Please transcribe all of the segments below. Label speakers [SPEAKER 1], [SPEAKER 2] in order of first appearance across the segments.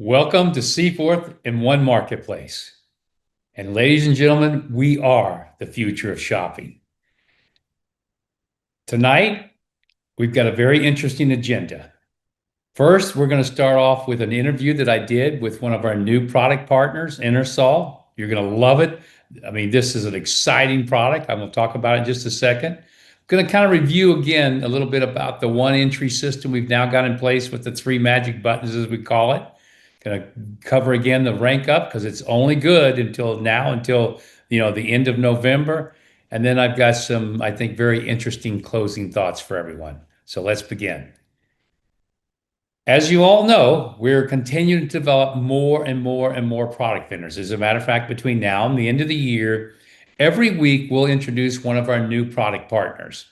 [SPEAKER 1] Welcome to Seaforth in One Marketplace. And ladies and gentlemen, we are the future of shopping. Tonight, we've got a very interesting agenda. First, we're going to start off with an interview that I did with one of our new product partners, Intersol. You're going to love it. I mean, this is an exciting product. I'm going to talk about it in just a second. I'm going to kind of review again a little bit about the one entry system we've now got in place with the three magic buttons, as we call it. Going to cover again the rank up because it's only good until the end of November. And then I've got some, I think, very interesting closing thoughts for everyone. So let's begin. As you all know, we're continuing to develop more and more and more product vendors. As a matter of fact, between now and the end of the year, every week we'll introduce one of our new product partners.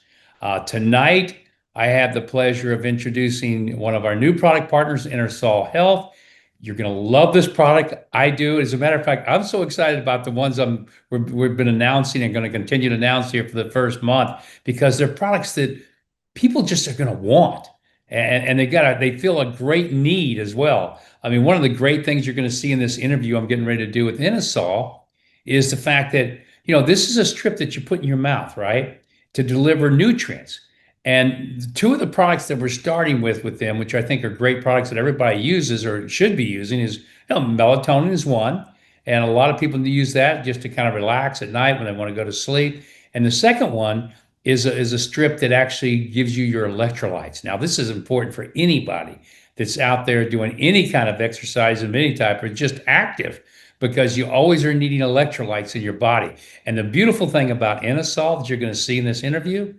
[SPEAKER 1] Tonight, I have the pleasure of introducing one of our new product partners, Intersol Health. You're going to love this product. I do. As a matter of fact, I'm so excited about the ones we've been announcing and going to continue to announce here for the first month because they're products that people just are going to want. And they feel a great need as well. I mean, one of the great things you're going to see in this interview I'm getting ready to do with Intersol is the fact that, this is a strip that you put in your mouth, right? To deliver nutrients. And two of the products that we're starting with them, which I think are great products that everybody uses or should be using, is melatonin is one. And a lot of people use that just to kind of relax at night when they want to go to sleep. And the second one is a strip that actually gives you your electrolytes. Now, this is important for anybody that's out there doing any kind of exercise of any type or just active, because you always are needing electrolytes in your body. And the beautiful thing about Intersol that you're going to see in this interview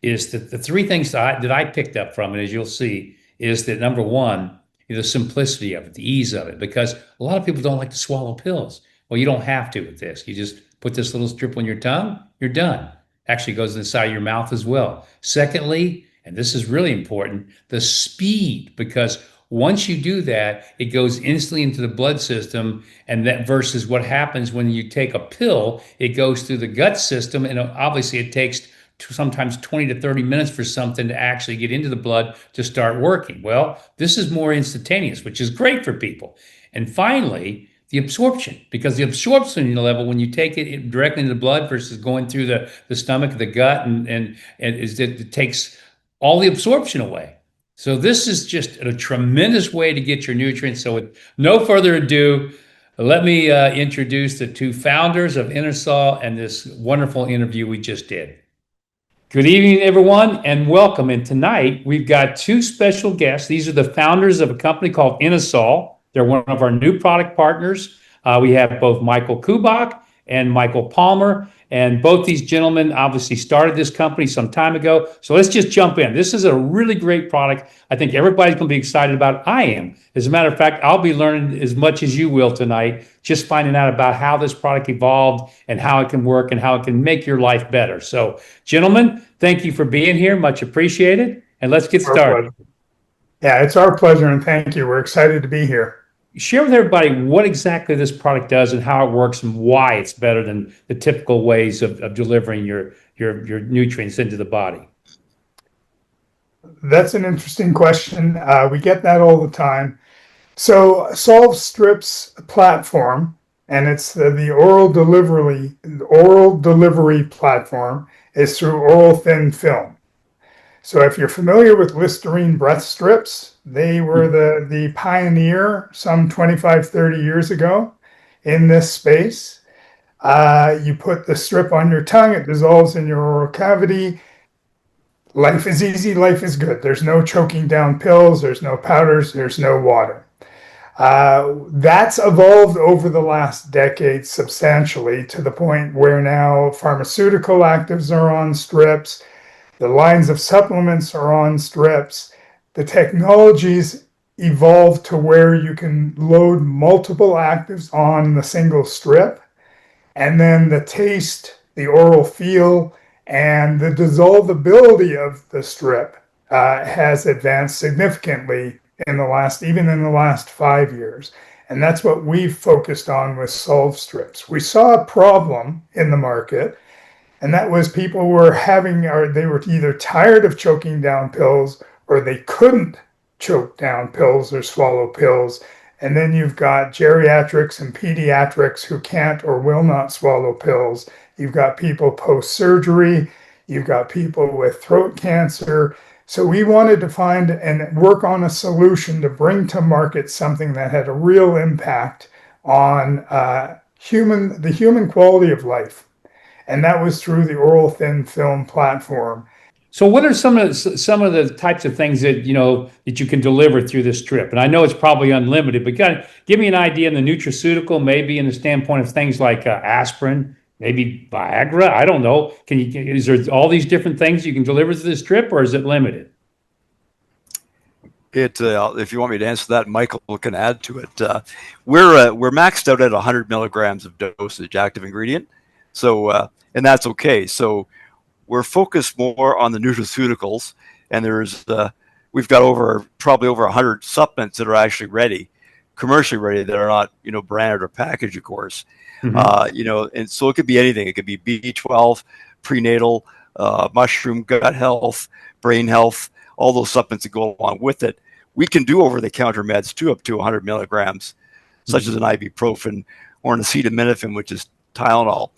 [SPEAKER 1] is that the three things that I picked up from it, as you'll see, is that number one, the simplicity of it, the ease of it, because a lot of people don't like to swallow pills. Well, you don't have to with this. You just put this little strip on your tongue, you're done. Actually goes inside your mouth as well. Secondly, and this is really important, the speed, because once you do that, it goes instantly into the blood system, and that versus what happens when you take a pill, it goes through the gut system, and obviously it takes sometimes 20 to 30 minutes for something to actually get into the blood to start working. Well, this is more instantaneous, which is great for people. And finally, the absorption, because the absorption level, when you take it directly into the blood versus going through the stomach, the gut, and it takes all the absorption away. So this is just a tremendous way to get your nutrients. So with no further ado, let me introduce the two founders of Intersol and this wonderful interview we just did. Good evening, everyone, and welcome. And tonight, we've got two special guests. These are the founders of a company called Intersol. They're one of our new product partners. We have both Michael Kubak and Michael Palmer, and both these gentlemen obviously started this company some time ago. So let's just jump in. This is a really great product. I think everybody's going to be excited about it. I am. As a matter of fact, I'll be learning as much as you will tonight, just finding out about how this product evolved and how it can work and how it can make your life better. So, gentlemen, thank you for being here. Much appreciated. And let's get started.
[SPEAKER 2] Yeah, it's our pleasure, and thank you. We're excited to be here.
[SPEAKER 1] Share with everybody what exactly this product does and how it works and why it's better than the typical ways of delivering your nutrients into the body.
[SPEAKER 2] That's an interesting question. We get that all the time. So Solve Strips platform, and it's the oral delivery platform, is through oral thin film. So if you're familiar with Listerine breath strips, they were the pioneer some 25, 30 years ago in this space. You put the strip on your tongue, it dissolves in your oral cavity. Life is easy, life is good. There's no choking down pills, there's no powders, there's no water. That's evolved over the last decade substantially to the point where now pharmaceutical actives are on strips. The lines of supplements are on strips. The technologies evolved to where you can load multiple actives on the single strip. And then the taste, the oral feel, and the dissolvability of the strip has advanced significantly in the last 5 years. And that's what we've focused on with Solve Strips. We saw a problem in the market, and that was people were they were either tired of choking down pills or they couldn't choke down pills or swallow pills. And then you've got geriatrics and pediatrics who can't or will not swallow pills. You've got people post-surgery. You've got people with throat cancer. So we wanted to find and work on a solution to bring to market something that had a real impact on the human quality of life. And that was through the oral thin film platform.
[SPEAKER 1] So what are some of the types of things that that you can deliver through this strip? And I know it's probably unlimited, but give me an idea in the nutraceutical, maybe in the standpoint of things like aspirin, maybe Viagra. I don't know. Is there all these different things you can deliver through this strip, or is it limited?
[SPEAKER 3] If you want me to answer that, Michael can add to it. We're maxed out at 100 milligrams of dosage, active ingredient. So and that's okay. So we're focused more on the nutraceuticals, and we've got probably over 100 supplements that are actually ready, commercially ready, that are not branded or packaged, of course. And so it could be anything. It could be B12, prenatal, mushroom, gut health, brain health, all those supplements that go along with it. We can do over-the-counter meds too, up to 100 milligrams, such as an ibuprofen or an acetaminophen, which is Tylenol.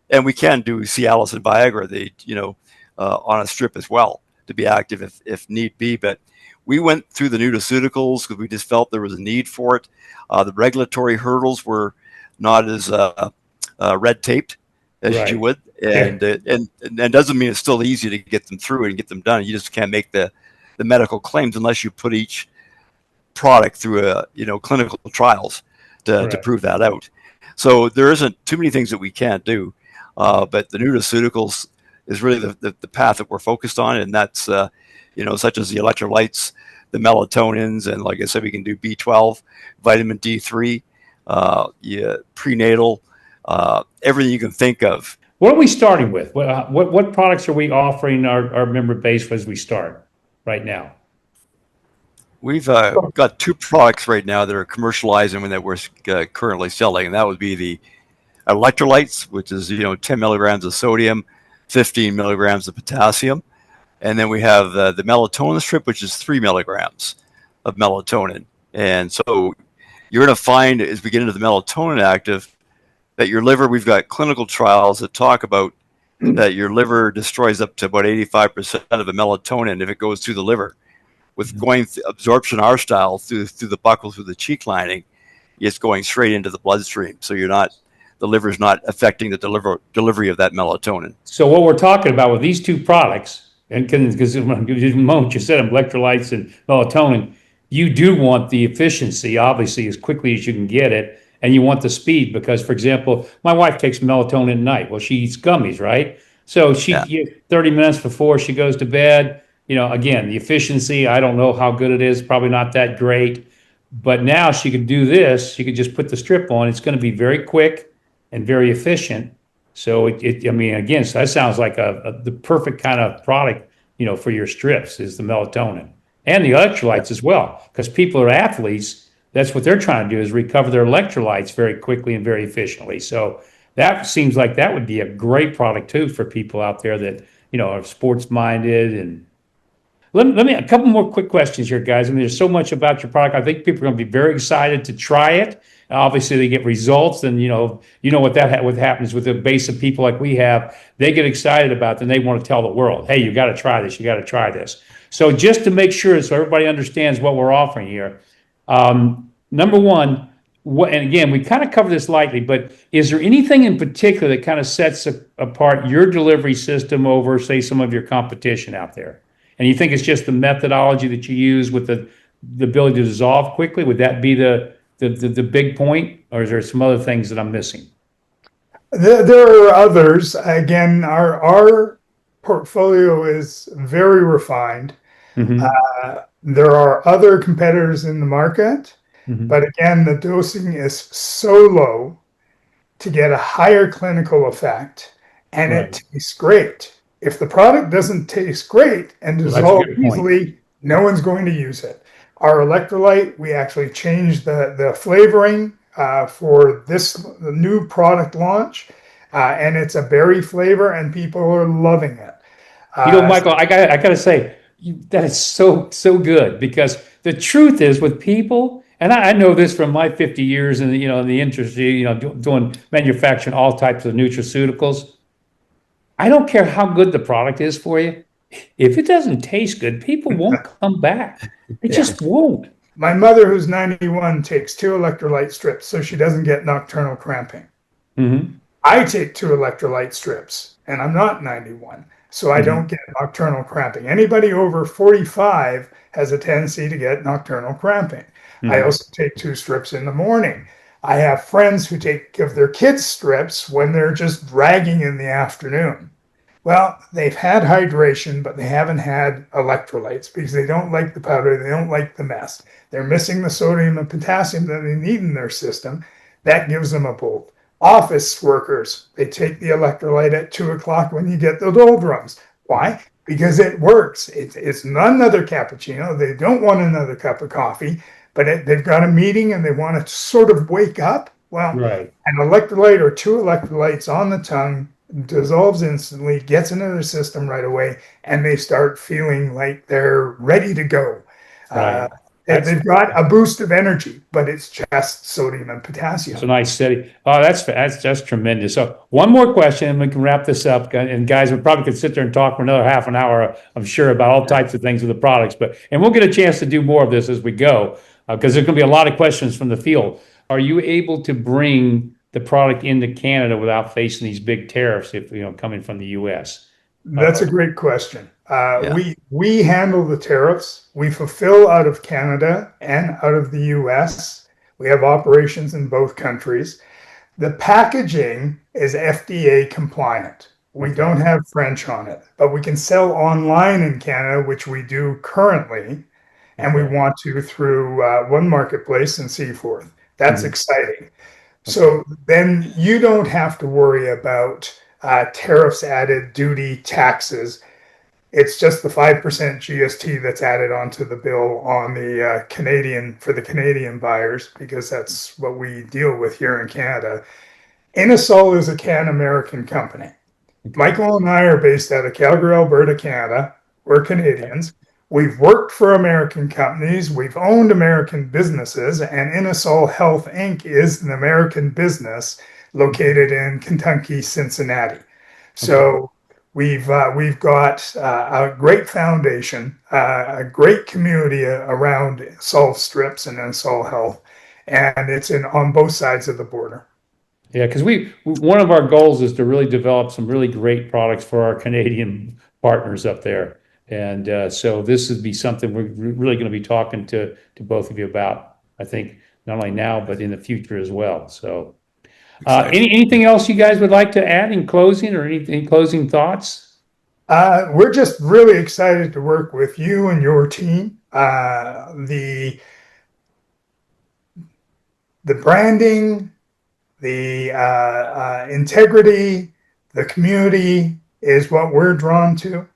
[SPEAKER 3] And we can do Cialis and Viagra, on a strip as well, to be active if need be. But we went through the nutraceuticals because we just felt there was a need for it. The regulatory hurdles were not as red taped as you would, and doesn't mean it's still easy to get them through and get them done. You just can't make the medical claims unless you put each product through clinical trials to prove that out. So there isn't too many things that we can't do. But the nutraceuticals is really the path that we're focused on, and that's such as the electrolytes, the melatonins, and like I said, we can do B12, vitamin D3, prenatal, everything you can think of.
[SPEAKER 1] What are we starting with? What products are we offering our member base as we start right now?
[SPEAKER 3] We've got 2 products right now that are commercializing and that we're currently selling, and that would be the electrolytes, which is 10 milligrams of sodium, 15 milligrams of potassium, and then we have the melatonin strip, which is 3 milligrams of melatonin. And so you're going to find, as we get into the melatonin active, that your liver, we've got clinical trials that talk about that your liver destroys up to about 85% of the melatonin if it goes through the liver. With going absorption R style through the buccal, through the cheek lining, it's going straight into the bloodstream. So the liver's not affecting the delivery of that melatonin.
[SPEAKER 1] So what we're talking about with these 2 products, and because the moment you said them, electrolytes and melatonin, you do want the efficiency, obviously, as quickly as you can get it, and you want the speed because, for example, my wife takes melatonin at night. Well, she eats gummies, right? So 30 minutes before she goes to bed, again, the efficiency, I don't know how good it is, probably not that great. But now she could do this. She could just put the strip on. It's going to be very quick and very efficient. So again, so that sounds like the perfect kind of product, for your strips is the melatonin and the electrolytes as well. Because people are athletes, that's what they're trying to do is recover their electrolytes very quickly and very efficiently. So that seems like that would be a great product too for people out there that, are sports minded. And let me a couple more quick questions here, guys. I mean, there's so much about your product. I think people are going to be very excited to try it. Obviously, they get results, and what happens with the base of people like we have. They get excited about it, and they want to tell the world, "Hey, you got to try this. You got to try this." So, just to make sure, so everybody understands what we're offering here, number one, and again, we kind of covered this lightly, but is there anything in particular that kind of sets apart your delivery system over, say, some of your competition out there? And you think it's just the methodology that you use with the ability to dissolve quickly? Would that be the big point, or is there some other things that I'm missing?
[SPEAKER 2] There are others. Again, our portfolio is very refined. There are other competitors in the market, but again, the dosing is so low to get a higher clinical effect, and it tastes great. If the product doesn't taste great and dissolve easily, no one's going to use it. Our electrolyte, we actually changed the flavoring for the new product launch, and it's a berry flavor, and people are loving it.
[SPEAKER 1] Michael, I got to say, that is so good, because the truth is with people, And I know this from my 50 years in in the industry, doing manufacturing all types of nutraceuticals. I don't care how good the product is for you. If it doesn't taste good, people won't come back. They just won't.
[SPEAKER 2] My mother, who's 91, takes 2 electrolyte strips so she doesn't get nocturnal cramping.
[SPEAKER 1] Hmm.
[SPEAKER 2] I take 2 electrolyte strips, and I'm not 91, so I
[SPEAKER 1] Mhm.
[SPEAKER 2] don't get nocturnal cramping. Anybody over 45 has a tendency to get nocturnal cramping. I
[SPEAKER 1] Mhm.
[SPEAKER 2] also take 2 strips in the morning. I have friends who give their kids strips when they're just dragging in the afternoon. Well, they've had hydration, but they haven't had electrolytes because they don't like the powder, they don't like the mess. They're missing the sodium and potassium that they need in their system. That gives them a bolt. Office workers, they take the electrolyte at 2 o'clock when you get the doldrums. Why? Because it works. It's not another cappuccino. They don't want another cup of coffee, but they've got a meeting and they want to sort of wake up. Well,
[SPEAKER 1] Right.
[SPEAKER 2] an electrolyte or 2 electrolytes on the tongue dissolves instantly, gets into their system right away, and they start feeling like they're ready to go. Uh,
[SPEAKER 1] Right. That's
[SPEAKER 2] they've got a boost of energy, but it's just sodium and
[SPEAKER 1] It's a
[SPEAKER 2] potassium.
[SPEAKER 1] nice city. Oh, that's tremendous. So one more question, and we can wrap this up. And guys, we probably could sit there and talk for another half an hour, I'm sure, about all types of things with the products. And we'll get a chance to do more of this as we go, because there's going to be a lot of questions from the field. Are you able to bring the product into Canada without facing these big tariffs if coming from the U.S.?
[SPEAKER 2] That's a great question.
[SPEAKER 3] Yeah.
[SPEAKER 2] We handle the tariffs. We fulfill out of Canada and out of the US. We have operations in both countries. The packaging is FDA compliant. We
[SPEAKER 1] Okay.
[SPEAKER 2] don't have French on it, but we can sell online in Canada, which we do currently, and we
[SPEAKER 1] Okay.
[SPEAKER 2] want to through one marketplace and Seaforth. That's
[SPEAKER 1] Mhm.
[SPEAKER 2] exciting.
[SPEAKER 1] Okay.
[SPEAKER 2] So then you don't have to worry about tariffs added, duty, taxes. It's just the 5% GST that's added onto the bill on the Canadian for the Canadian buyers because that's what we deal with here in Canada. Innosol is a Can American company.
[SPEAKER 1] Okay.
[SPEAKER 2] Michael and I are based out of Calgary, Alberta, Canada. We're
[SPEAKER 1] Okay.
[SPEAKER 2] Canadians. We've worked for American companies. We've owned American businesses, and Innosol Health Inc. is an American business located in Kentucky, Cincinnati.
[SPEAKER 1] Okay.
[SPEAKER 2] So we've got a great foundation, a great community around Sol Strips and Innosol Health, and it's in on both sides of the border.
[SPEAKER 1] Yeah, because one of our goals is to really develop some really great products for our Canadian partners up there. And so this would be something we're really going to be talking to both of you about, I think, not only now, but in the future as well. So
[SPEAKER 3] Exciting.
[SPEAKER 1] anything else you guys would like to add in closing or any closing thoughts?
[SPEAKER 2] We're just really excited to work with you and your team. The branding, the integrity, the community is what we're drawn to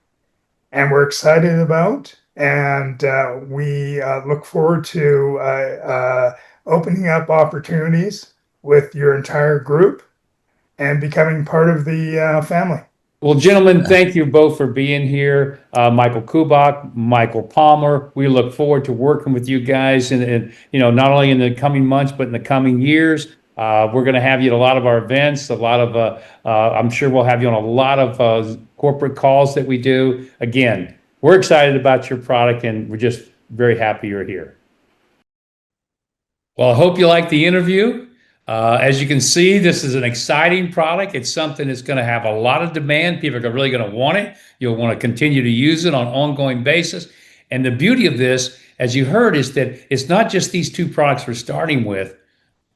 [SPEAKER 2] and we're excited about. And we look forward to opening up opportunities with your entire group and becoming part of the family.
[SPEAKER 1] Well, gentlemen, thank you both for being here. Michael Kubak, Michael Palmer. We look forward to working with you guys, and not only in the coming months, but in the coming years. We're going to have you at a lot of our events. A lot of, I'm sure we'll have you on a lot of corporate calls that we do. Again, we're excited about your product, and we're just very happy you're here. Well, I hope you liked the interview. As you can see, this is an exciting product. It's something that's going to have a lot of demand. People are really going to want it. You'll want to continue to use it on an ongoing basis. And the beauty of this, as you heard, is that it's not just these two products we're starting with,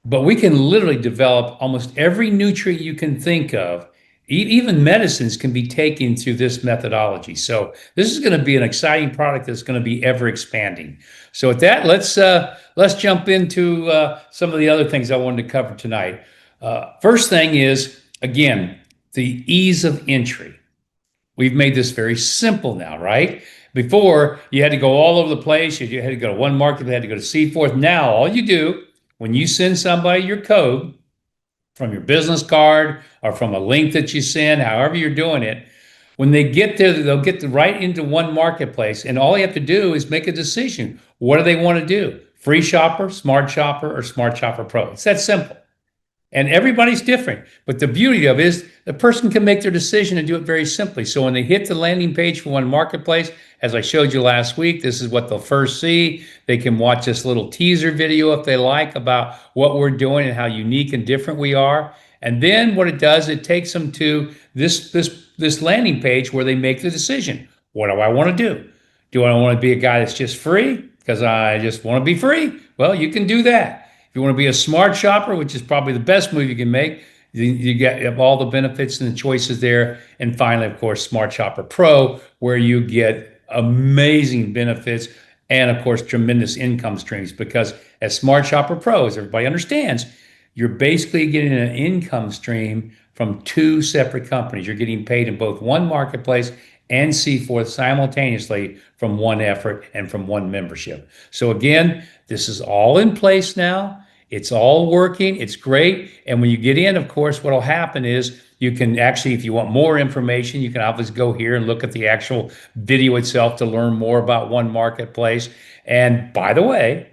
[SPEAKER 1] but we can literally develop almost every nutrient you can think of. Even medicines can be taken through this methodology. So this is going to be an exciting product that's going to be ever expanding. So with that, let's jump into some of the other things I wanted to cover tonight. First thing is, again, the ease of entry. We've made this very simple now, right? Before, you had to go all over the place. You had to go to one market, you had to go to Seaforth. Now, all you do when you send somebody your code from your business card or from a link that you send, however you're doing it, when they get there, they'll get right into one marketplace. And all you have to do is make a decision. What do they want to do? free shopper, smart shopper, or smart shopper pro. It's that simple. And everybody's different. But the beauty of it is the person can make their decision and do it very simply. So when they hit the landing page for One Marketplace, as I showed you last week, this is what they'll first see. They can watch this little teaser video if they like about what we're doing and how unique and different we are. And then what it does, it takes them to this landing page where they make the decision. What do I want to do? Do I want to be a guy that's just free because I just want to be free? Well, you can do that. If you want to be a smart shopper, which is probably the best move you can make, you get all the benefits and the choices there. And finally, of course, Smart Shopper Pro, where you get amazing benefits and, of course, tremendous income streams. Because as Smart Shopper Pro, as everybody understands, you're basically getting an income stream from two separate companies. You're getting paid in both One Marketplace and Seaforth simultaneously from one effort and from one membership. So again, this is all in place now. It's all working. It's great. And when you get in, of course, what will happen is you can actually, if you want more information, you can obviously go here and look at the actual video itself to learn more about One Marketplace. And by the way,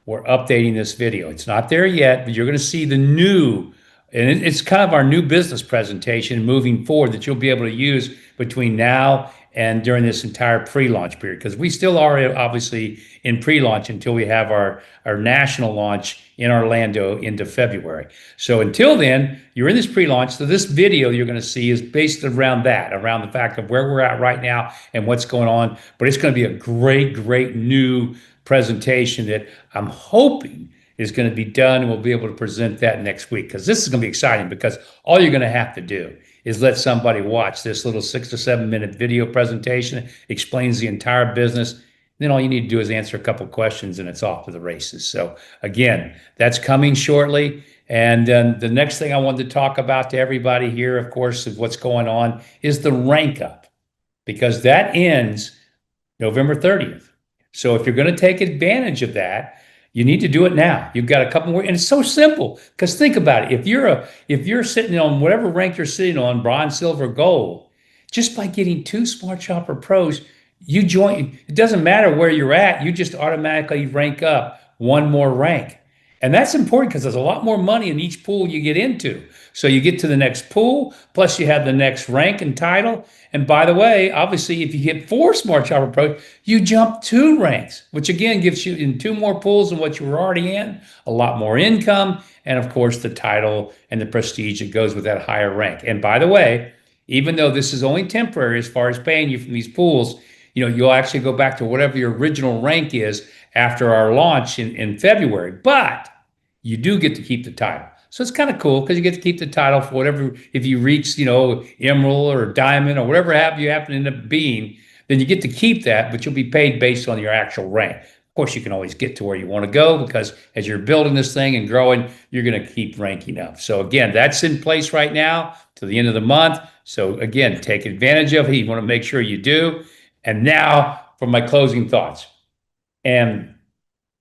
[SPEAKER 1] we're updating this video. It's not there yet, but you're going to see the new, and it's kind of our new business presentation moving forward that you'll be able to use between now and during this entire pre-launch period, because we still are obviously in pre-launch until we have our national launch in Orlando into February. So until then, you're in this pre-launch. So this video you're going to see is based around that, around the fact of where we're at right now and what's going on. But it's going to be a great, great new presentation that I'm hoping is going to be done, and we'll be able to present that next week, because this is going to be exciting, because all you're going to have to do is let somebody watch this little 6 to 7 minute video presentation, explains the entire business. Then all you need to do is answer a couple questions and it's off to the races. So again, that's coming shortly. And the next thing I wanted to talk about to everybody here, of course, of what's going on is the rank up, because that ends November 30th. So if you're going to take advantage of that, you need to do it now. You've got a couple more, and it's so simple. Because think about it: if you're sitting on whatever rank you're sitting on, bronze, silver, gold, just by getting two Smart Shopper Pros, you join. It doesn't matter where you're at; you just automatically rank up one more rank. And that's important because there's a lot more money in each pool you get into. So you get to the next pool, plus you have the next rank and title. And by the way, obviously, if you get 4 Smart Shopper Pros, you jump 2 ranks, which again gives you in 2 more pools than what you were already in, a lot more income, and of course, the title and the prestige that goes with that higher rank. And by the way, even though this is only temporary as far as paying you from these pools, you'll actually go back to whatever your original rank is after our launch in February, but you do get to keep the title. So it's kind of cool because you get to keep the title for whatever, if you reach, emerald or diamond or whatever you happen to end up being, then you get to keep that, but you'll be paid based on your actual rank. Of course, you can always get to where you want to go, because as you're building this thing and growing, you're going to keep ranking up. So again, that's in place right now to the end of the month. So again, take advantage of it. You want to make sure you do. And now for my closing thoughts. And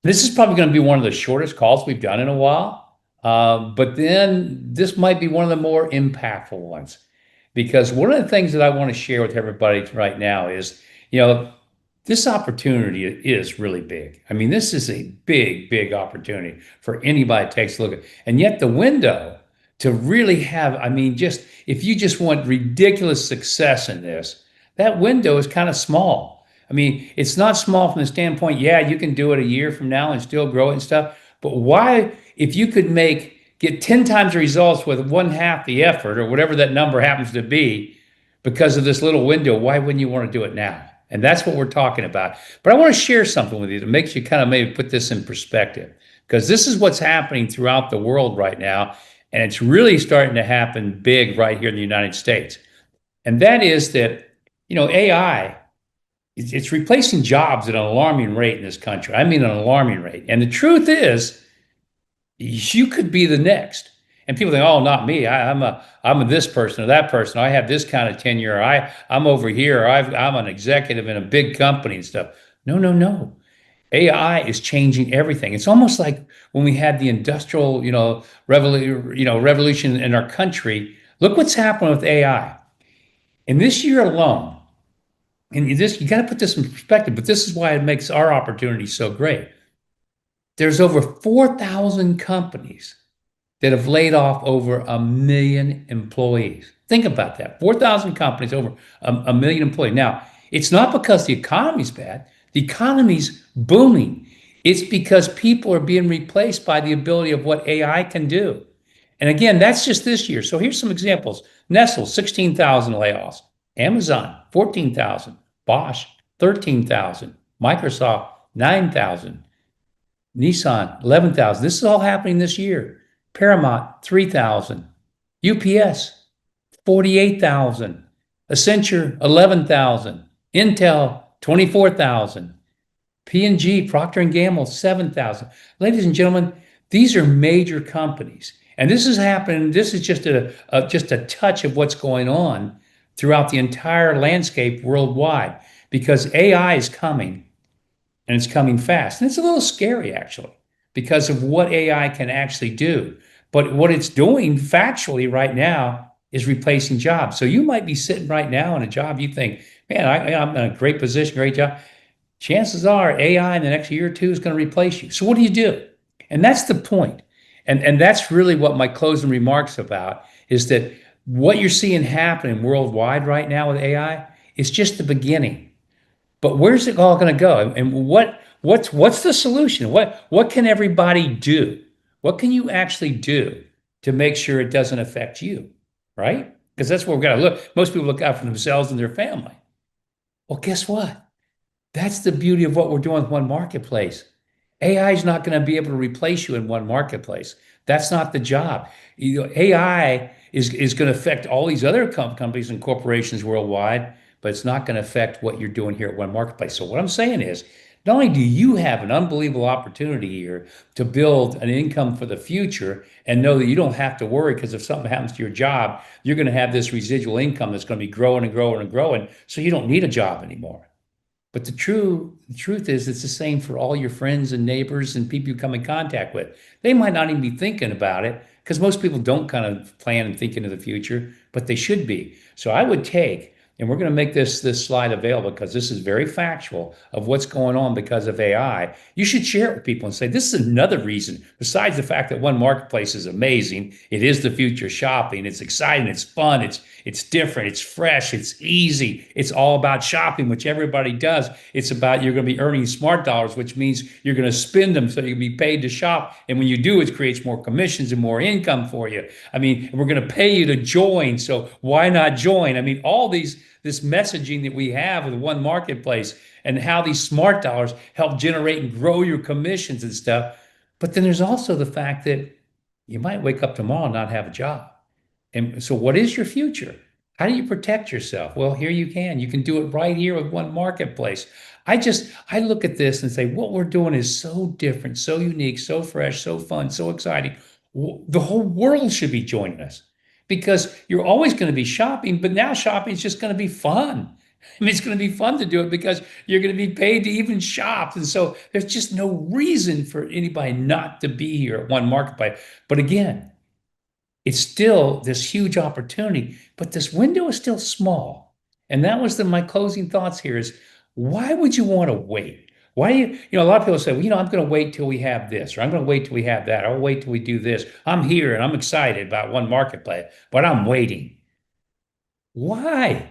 [SPEAKER 1] this is probably going to be one of the shortest calls we've done in a while. But then this might be one of the more impactful ones, because one of the things that I want to share with everybody right now is, this opportunity is really big. I mean, this is a big, big opportunity for anybody that takes a look at. And yet the window to really have, just if you just want ridiculous success in this, that window is kind of small. It's not small from the standpoint, you can do it a year from now and still grow it and stuff. But why, if you could get 10 times the results with 1/2 the effort, or whatever that number happens to be, because of this little window, why wouldn't you want to do it now? And that's what we're talking about. But I want to share something with you that makes you kind of maybe put this in perspective, because this is what's happening throughout the world right now. And it's really starting to happen big right here in the United States. And that is that, AI, it's replacing jobs at an alarming rate in this country. An alarming rate. And the truth is, you could be the next. And people think, oh, not me. I'm a this person or that person. I have this kind of tenure. I'm over here. I'm an executive in a big company and stuff. No. AI is changing everything. It's almost like when we had the industrial, revolution in our country. Look what's happened with AI. In this year alone, and you got to put this in perspective, but this is why it makes our opportunity so great. There's over 4,000 companies that have laid off over 1 million employees. Think about that. 4,000 companies, over a million employees. Now, it's not because the economy's bad. The economy's booming. It's because people are being replaced by the ability of what AI can do. And again, that's just this year. So here's some examples. Nestle, 16,000 layoffs. Amazon, 14,000. Bosch, 13,000. Microsoft, 9,000. Nissan, 11,000. This is all happening this year. Paramount, 3,000. UPS, 48,000. Accenture, 11,000. Intel, 24,000. P&G, Procter & Gamble, 7,000. Ladies and gentlemen, these are major companies. And this is happening. This is just a touch of what's going on throughout the entire landscape worldwide, because AI is coming, and it's coming fast. And it's a little scary, actually, because of what AI can actually do. But what it's doing factually right now is replacing jobs. So you might be sitting right now in a job you think, man, I'm in a great position, great job. Chances are AI in the next year or two is going to replace you. So what do you do? And that's the point. And that's really what my closing remarks about, is that what you're seeing happening worldwide right now with AI is just the beginning. But where's it all going to go? And what's the solution? What can everybody do? What can you actually do to make sure it doesn't affect you? Right? Because that's where we've got to look. Most people look out for themselves and their family. Well, guess what? That's the beauty of what we're doing with One Marketplace. AI is not going to be able to replace you in One Marketplace. That's not the job. AI is going to affect all these other companies and corporations worldwide, but it's not going to affect what you're doing here at One Marketplace. So what I'm saying is, not only do you have an unbelievable opportunity here to build an income for the future and know that you don't have to worry, because if something happens to your job, you're going to have this residual income that's going to be growing and growing and growing, so you don't need a job anymore. But the truth is, it's the same for all your friends and neighbors and people you come in contact with. They might not even be thinking about it, because most people don't kind of plan and think into the future, but they should be. So I would take, and we're going to make this slide available because this is very factual of what's going on because of AI. You should share it with people and say, this is another reason, besides the fact that One Marketplace is amazing. It is the future of shopping. It's exciting. It's fun. It's different. It's fresh. It's easy. It's all about shopping, which everybody does. It's about, you're going to be earning smart dollars, which means you're going to spend them so you can be paid to shop. And when you do, it creates more commissions and more income for you. I mean, we're going to pay you to join. So why not join? I mean, all this messaging that we have with One Marketplace, and how these smart dollars help generate and grow your commissions and stuff. But then there's also the fact that you might wake up tomorrow and not have a job. And so what is your future? How do you protect yourself? Well, here you can. You can do it right here with One Marketplace. I look at this and say, what we're doing is so different, so unique, so fresh, so fun, so exciting. The whole world should be joining us, because you're always going to be shopping, but now shopping is just going to be fun. I mean, it's going to be fun to do it because you're going to be paid to even shop. And so there's just no reason for anybody not to be here at One Marketplace. But again, it's still this huge opportunity, but this window is still small. And that was my closing thoughts here is, why would you want to wait? Why do a lot of people say, well, I'm going to wait till we have this, or I'm going to wait till we have that. I'll wait till we do this. I'm here and I'm excited about One Marketplace, but I'm waiting. Why?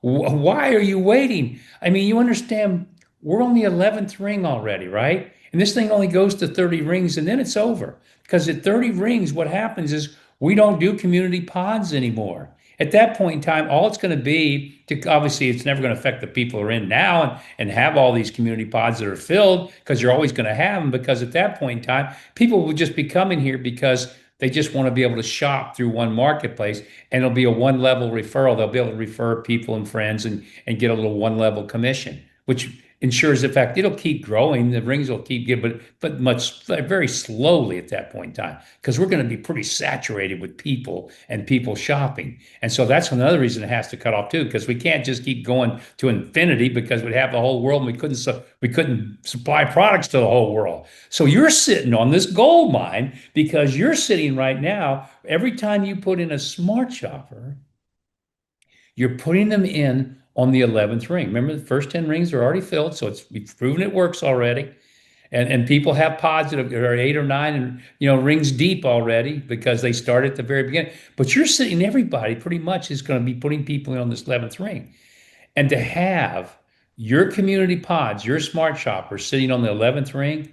[SPEAKER 1] Why are you waiting? I mean, you understand, we're on the 11th ring already, right? And this thing only goes to 30 rings and then it's over. Because at 30 rings, what happens is we don't do community pods anymore. At that point in time, all it's going to be, obviously, it's never going to affect the people who are in now and have all these community pods that are filled, because you're always going to have them. Because at that point in time, people will just be coming here because they just want to be able to shop through One Marketplace, and it'll be a one-level referral. They'll be able to refer people and friends and get a little one-level commission, which ensures the fact it'll keep growing. The rings will keep getting, but very slowly at that point in time, because we're going to be pretty saturated with people and people shopping. And so that's another reason it has to cut off too, because we can't just keep going to infinity, because we'd have the whole world and we couldn't supply products to the whole world. So you're sitting on this gold mine, because you're sitting right now, every time you put in a smart shopper, you're putting them in on the 11th ring. Remember, the first 10 rings are already filled, so we've proven it works already. And people have positive or 8 or 9 and rings deep already because they start at the very beginning. But you're sitting, everybody pretty much is going to be putting people in on this 11th ring. And to have your community pods, your smart shoppers sitting on the 11th ring,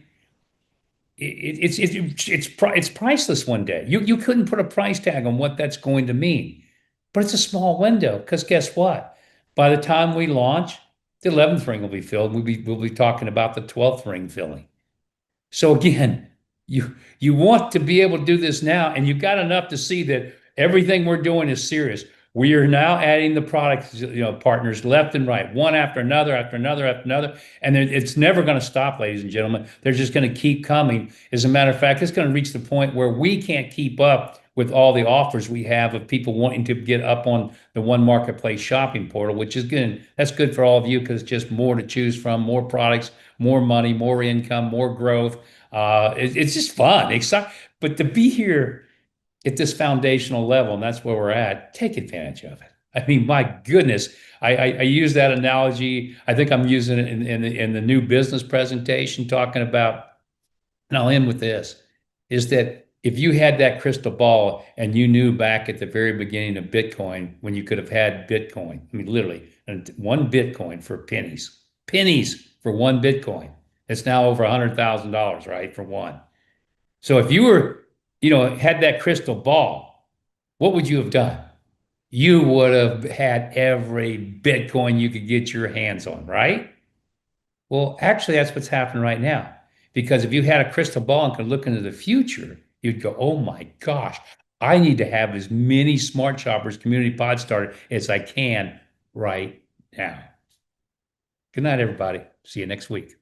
[SPEAKER 1] it's priceless one day. You couldn't put a price tag on what that's going to mean. But it's a small window because guess what? By the time we launch, the 11th ring will be filled. We'll be talking about the 12th ring filling. So again, you want to be able to do this now, and you've got enough to see that everything we're doing is serious. We are now adding the products, partners left and right, one after another, after another, after another, and it's never going to stop, ladies and gentlemen. They're just going to keep coming. As a matter of fact, it's going to reach the point where we can't keep up with all the offers we have of people wanting to get up on the One Marketplace shopping portal, which is good. That's good for all of you because it's just more to choose from, more products, more money, more income, more growth. It's just fun, exciting. But to be here at this foundational level, and that's where we're at, take advantage of it. I mean, my goodness, I use that analogy. I think I'm using it in the new business presentation, talking about, and I'll end with this, is that if you had that crystal ball and you knew back at the very beginning of Bitcoin, when you could have had Bitcoin, I mean, literally, one Bitcoin for pennies for one Bitcoin. It's now over $100,000, right, for one. So if you were, had that crystal ball, what would you have done? You would have had every Bitcoin you could get your hands on, right? Well, actually, that's what's happening right now. Because if you had a crystal ball and could look into the future, you'd go, oh my gosh, I need to have as many smart shoppers, community pod started as I can right now. Good night, everybody. See you next week.